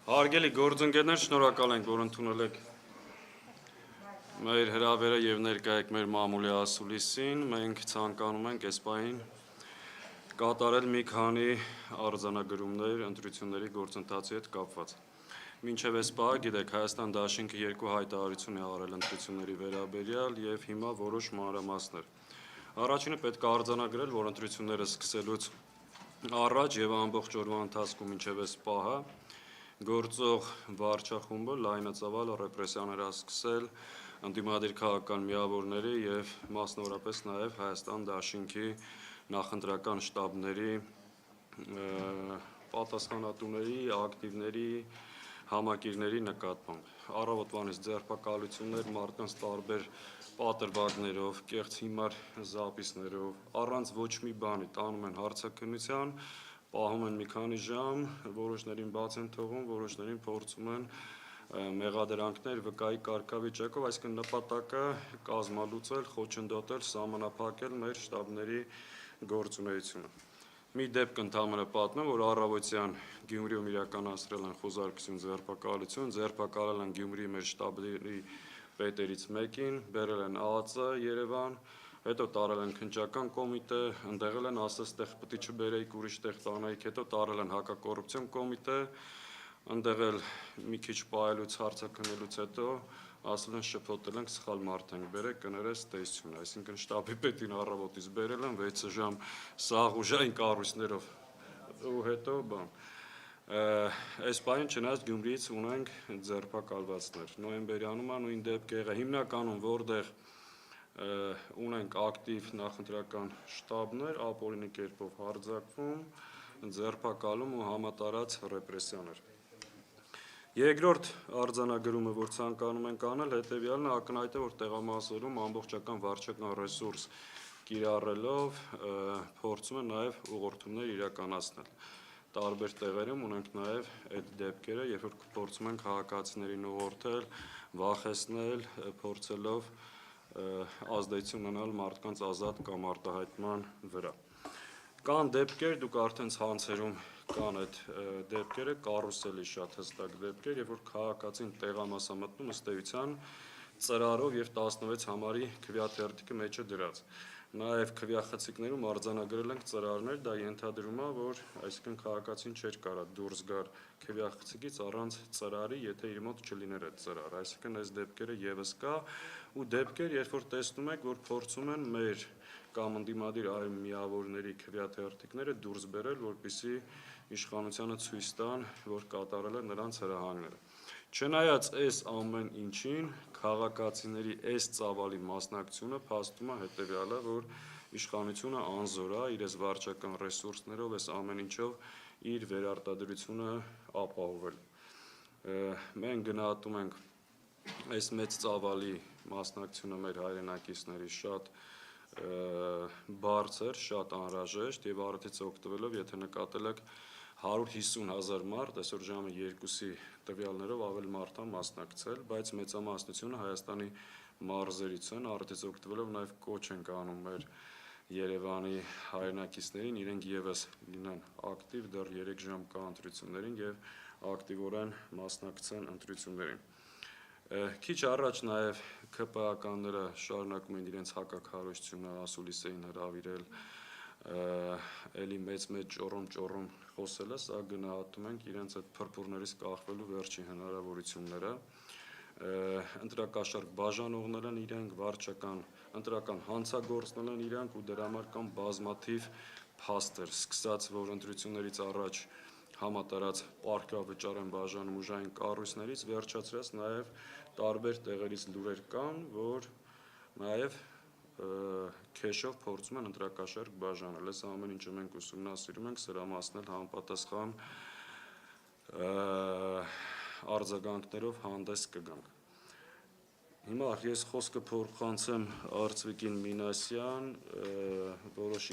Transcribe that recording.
Հարգելի գործընկերներ, շնորհակալ ենք, որ ընդունել եք մեր հրավերը եւ ներկա եք մեր մամուլի ասուլիսին։ Մենք ցանկանում ենք այս պահին կատարել մի քանի արձանագրումներ ընտրությունների գործընթացի հետ կապված։ Մինչև այս պահը, գիտեք, Հայաստան Դաշինքը երկու հայտարարություն է արել ընտրությունների վերաբերյալ եւ հիմա որոշ մանրամասներ։ Առաջինը պետք է արձանագրել, որ ընտրությունները սկսելուց առաջ եւ ամբողջ օրվա ընթացքում մինչև այս պահը գործող վարչախումբը լայնածավալ ռեպրեսիաներ է սկսել ընդդիմադիր քաղաքական միավորների եւ մասնավորապես նաեւ Հայաստան Դաշինքի նախընտրական շտաբների պատասխանատուների, ակտիվների, համակիրների նկատմամբ։ Առավոտվանից ձերբակալություններ, մարդկանց տարբեր պատրվակներով, կեղծ հիմար զապիսներով, առանց ոչ մի բանի տանում են հարցաքննության, պահում են մի քանի ժամ, որոշներին բաց են թողում, որոշներին փորձում են մեղադրանքներ վկայի կարգավիճակով, այսինքն նպատակը կազմալուծել, խոչընդոտել, սահմանափակել մեր շտաբների գործունեությունը։ Մի դեպք ընդհանրապես պատմեմ, որ առավոտյան Գյումրիում իրականացրել են խոզարկություն, ձերբակալել են Գյումրիի մեր շտաբների պետերից մեկին, բերել են ԱԱԾ Երևան, հետո տարել են քննչական կոմիտե, ընդեղել են ասես տեղ պետք է չբերեիք, ուրիշ տեղ տանեիք, հետո տարել են հակակոռուպցիոն կոմիտե, ընդեղել մի քիչ պահելուց հարցաքննելուց հետո ասել են շփոթել ենք, սխալ մարդ ենք բերել, կներես տեսություն, այսինքն շտաբի պետին առավոտից բերել են 6 ժամ սաղուժային կառույցներով ու հետո բան։ Այս պահին չնայած Գյումրիից ունենք ձերբակալվածներ։ Նոյեմբերյանում նույն դեպք եղա հիմնականում որտեղ ունենք ակտիվ նախընտրական շտաբներ, ապօրինի կերպով հարձակվում, ձերբակալում ու համատարած ռեպրեսիաներ։ Երկրորդ արձանագրումը, որ ցանկանում ենք անել, հետևյալն է, ակնհայտ է, որ տեղամասերում ամբողջական վարչական ռեսուրս կիրառելով փորձում են նաև ուղղորդումներ իրականացնել։ Տարբեր տեղերում ունենք նաև այդ դեպքերը, երբ որ փորձում են քաղաքացիներին ուղղորդել, վախեցնել, փորձելով ազդեցություն ունենալ մարդկանց ազատ կամ արտահայտման վրա։ Կան դեպքեր, դուք արդեն ցանցերում կան այդ դեպքերը, կարուսելի շատ հստակ դեպքեր, երբ որ քաղաքացին տեղամաս է մտնում ըստ էության ծրարով եւ 16 համարի քվեաթերթիկը մեջը դրած։ Նաեւ քվեախցիկներում արձանագրել ենք ծրարներ, դա ենթադրում է, որ այսինքն քաղաքացին չէր կարա դուրս գար քվեախցիկից առանց ծրարի, եթե իր մոտ չլիներ այդ ծրարը, այսինքն այս դեպքերը եւս կա ու դեպքեր, երբ որ տեսնում եք, որ փորձում են մեր կամ ընդդիմադիր այլ միավորների քվեաթերթիկները դուրս բերել, որպեսզի իշխանությանը ցույց տան, որ կատարել է նրանց հրահանգները։ Չնայած այս ամեն ինչին, քաղաքացիների այս ծավալի մասնակցությունը փաստում է հետևյալը, որ իշխանությունը անզոր է իր վարչական ռեսուրսներով, այս ամեն ինչով իր վերարտադրությունը ապահովել։ Մենք գնահատում ենք այս մեծ ծավալի մասնակցությունը մեր հայրենակիցների շատ բարձր, շատ անհրաժեշտ եւ արդից օգտվելով, եթե նկատել եք 150,000 մարդ, այսօր ժամը 2-ի տվյալներով ավելի մարդ է մասնակցել, բայց մեծամասնությունը Հայաստանի մարզերից են, արդից օգտվելով նաեւ կոչ ենք անում մեր Երևանի հայրենակիցներին, իրենք եւս լինեն ակտիվ, դեռ 3 ժամ կա ընտրություններին եւ ակտիվորեն մասնակցեն ընտրություններին։ Քիչ առաջ նաեւ ԿՊԱ-ականները շարունակում են իրենց հակաքարոզությունը ասուլիս էին հրավիրել էլի մեծ ճոռոմ խոսելը, սա գնահատում ենք իրենց այդ փրփուրներից կախվելու վերջին հնարավորությունները։ Ընտրակաշառք բաժանողներ են իրենք, վարչական ընտրական հանցագործներ են իրենք ու դրա համար կան բազմաթիվ փաստեր, սկսած որ ընտրություններից առաջ համատարած պարտքավճար են բաժանում ուժային կառույցներից, վերջացրած նաև տարբեր տեղերից լուրեր կան, որ նաև քեշով փորձում են ընտրակաշառք բաժանել։ Այս ամեն ինչը մենք ուսումնասիրում ենք, սրամասնել համապատասխան արձագանքներով հանդես կգանք։ Հիմա ես խոսքը փոխանցեմ Արծվիկին Մինասյան, որոշ